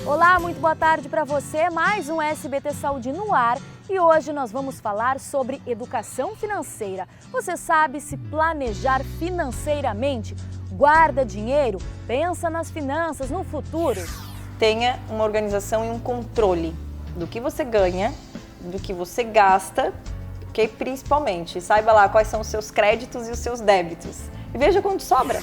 Olá, muito boa tarde para você. Mais um SBT Saúde no ar e hoje nós vamos falar sobre educação financeira. Você sabe se planejar financeiramente? Guarda dinheiro? Pensa nas finanças no futuro? Tenha uma organização e um controle do que você ganha, do que você gasta, que principalmente saiba lá quais são os seus créditos e os seus débitos. E veja quanto sobra.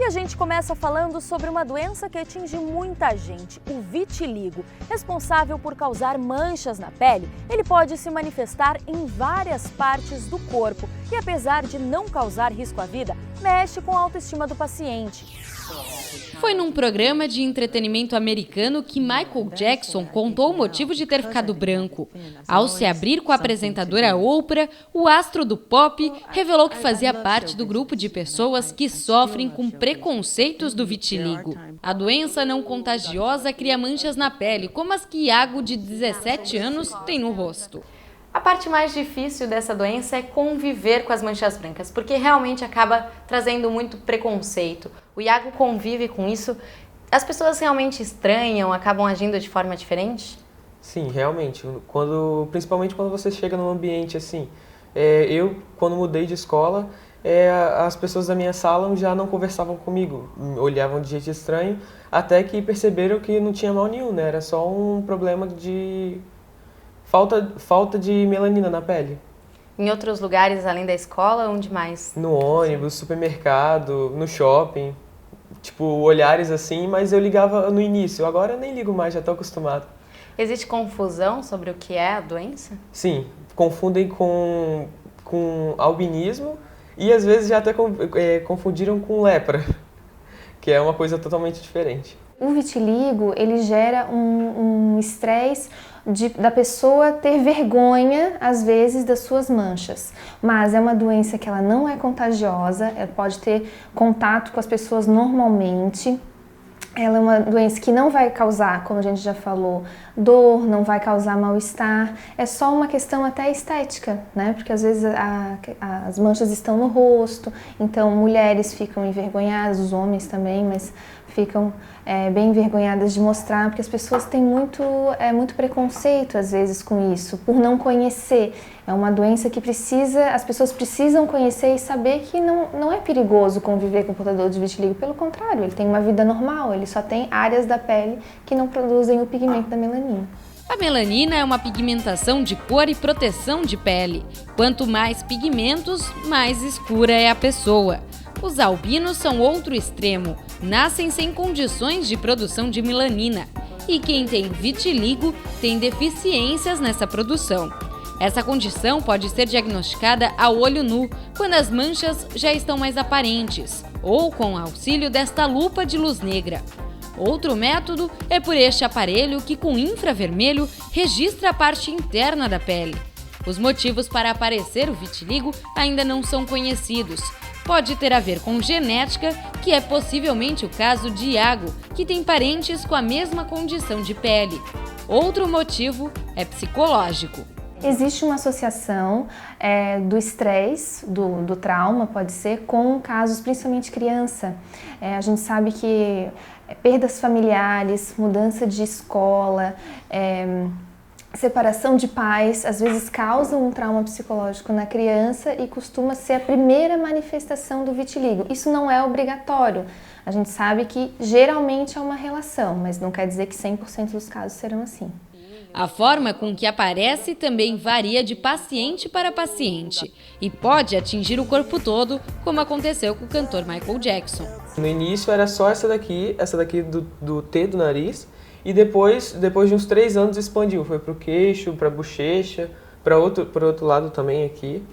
E a gente começa falando sobre uma doença que atinge muita gente, o vitiligo. Responsável por causar manchas na pele, ele pode se manifestar em várias partes do corpo e, apesar de não causar risco à vida, mexe com a autoestima do paciente. Foi num programa de entretenimento americano que Michael Jackson contou o motivo de ter ficado branco. Ao se abrir com a apresentadora Oprah, o astro do pop revelou que fazia parte do grupo de pessoas que sofrem com preconceitos do vitiligo. A doença não contagiosa cria manchas na pele, como as que Iago, de 17 anos, tem no rosto. A parte mais difícil dessa doença é conviver com as manchas brancas, porque realmente acaba trazendo muito preconceito. O Iago convive com isso. As pessoas realmente estranham, acabam agindo de forma diferente? Sim, realmente. Principalmente quando você chega num ambiente assim. Quando mudei de escola, as pessoas da minha sala já não conversavam comigo, olhavam de jeito estranho, até que perceberam que não tinha mal nenhum, né? Era só um problema de falta de melanina na pele. Em outros lugares, além da escola, onde mais? No ônibus, supermercado, no shopping, tipo, olhares assim, mas eu ligava no início, agora eu nem ligo mais, já estou acostumado. Existe confusão sobre o que é a doença? Sim, confundem com albinismo e às vezes já até confundiram com lepra, que é uma coisa totalmente diferente. O vitiligo, ele gera um estresse da pessoa ter vergonha, às vezes, das suas manchas. Mas é uma doença que ela não é contagiosa, ela pode ter contato com as pessoas normalmente. Ela é uma doença que não vai causar, como a gente já falou, dor, não vai causar mal-estar. É só uma questão até estética, né? Porque às vezes as manchas estão no rosto, então mulheres ficam envergonhadas, os homens também, mas ficam bem envergonhadas de mostrar, porque as pessoas têm muito preconceito às vezes com isso, por não conhecer. É uma doença que as pessoas precisam conhecer e saber que não é perigoso conviver com o portador de vitiligo, pelo contrário, ele tem uma vida normal, ele só tem áreas da pele que não produzem o pigmento da melanina. A melanina é uma pigmentação de cor e proteção de pele. Quanto mais pigmentos, mais escura é a pessoa. Os albinos são outro extremo, nascem sem condições de produção de melanina. E quem tem vitiligo tem deficiências nessa produção. Essa condição pode ser diagnosticada a olho nu, quando as manchas já estão mais aparentes, ou com o auxílio desta lupa de luz negra. Outro método é por este aparelho que, com infravermelho, registra a parte interna da pele. Os motivos para aparecer o vitiligo ainda não são conhecidos. Pode ter a ver com genética, que é possivelmente o caso de Iago, que tem parentes com a mesma condição de pele. Outro motivo é psicológico. Existe uma associação do estresse, do trauma, pode ser, com casos, principalmente criança. A gente sabe que perdas familiares, mudança de escola, separação de pais, às vezes causam um trauma psicológico na criança e costuma ser a primeira manifestação do vitiligo. Isso não é obrigatório. A gente sabe que geralmente é uma relação, mas não quer dizer que 100% dos casos serão assim. A forma com que aparece também varia de paciente para paciente e pode atingir o corpo todo, como aconteceu com o cantor Michael Jackson. No início era só essa daqui do T do nariz, e depois de uns 3 anos expandiu, foi pro queixo, pra bochecha, para outro lado também aqui,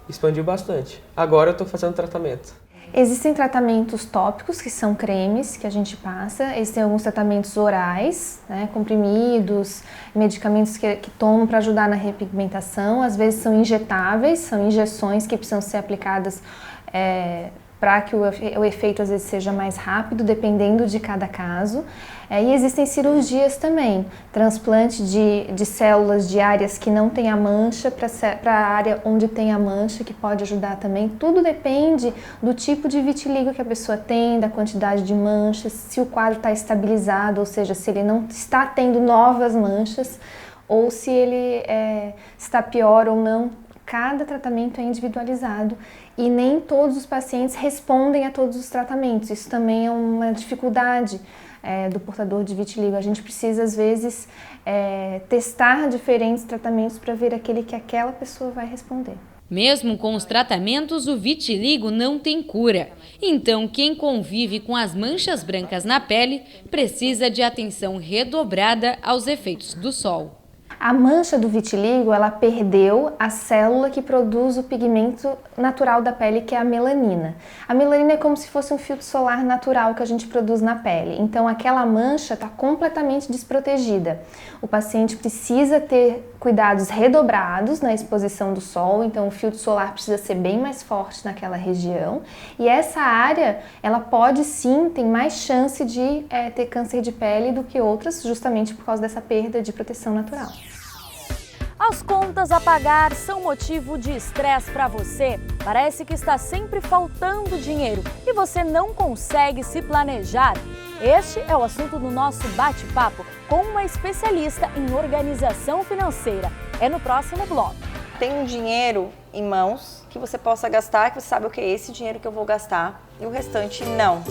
expandiu bastante. Agora eu tô fazendo tratamento. Existem tratamentos tópicos, que são cremes que a gente passa. Existem alguns tratamentos orais, né, comprimidos, medicamentos que tomam para ajudar na repigmentação. Às vezes são injetáveis, são injeções que precisam ser aplicadas para que o efeito às vezes seja mais rápido, dependendo de cada caso. E existem cirurgias também, transplante de células de áreas que não tem a mancha para a área onde tem a mancha, que pode ajudar também. Tudo depende do tipo de vitiligo que a pessoa tem, da quantidade de manchas, se o quadro está estabilizado, ou seja, se ele não está tendo novas manchas, ou se ele está pior ou não. Cada tratamento é individualizado e nem todos os pacientes respondem a todos os tratamentos. Isso também é uma dificuldade do portador de vitiligo. A gente precisa, às vezes, testar diferentes tratamentos para ver aquele que aquela pessoa vai responder. Mesmo com os tratamentos, o vitiligo não tem cura. Então, quem convive com as manchas brancas na pele precisa de atenção redobrada aos efeitos do sol. A mancha do vitiligo, ela perdeu a célula que produz o pigmento natural da pele, que é a melanina. A melanina é como se fosse um filtro solar natural que a gente produz na pele. Então, aquela mancha está completamente desprotegida. O paciente precisa ter cuidados redobrados na exposição do sol, então o filtro solar precisa ser bem mais forte naquela região. E essa área, ela pode sim, tem mais chance de ter câncer de pele do que outras, justamente por causa dessa perda de proteção natural. As contas a pagar são motivo de estresse para você? Parece que está sempre faltando dinheiro e você não consegue se planejar? Este é o assunto do nosso bate-papo com uma especialista em organização financeira. É no próximo bloco. Tem um dinheiro em mãos que você possa gastar, que você sabe o que é esse dinheiro que eu vou gastar e o restante não.